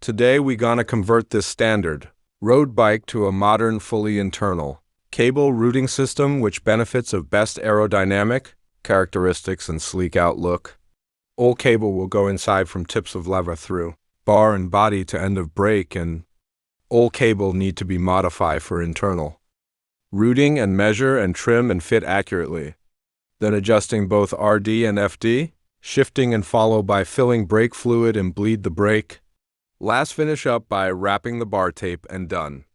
Today we gonna convert this standard road bike to a modern fully internal cable routing system which benefits of best aerodynamic characteristics and sleek outlook. All cable will go inside from tips of lever through bar and body to end of brake, and all cable need to be modified for internal routing and measure and trim and fit accurately. Then adjusting both RD and FD, shifting and follow by filling brake fluid and bleed the brake. Last finish up by wrapping the bar tape and done.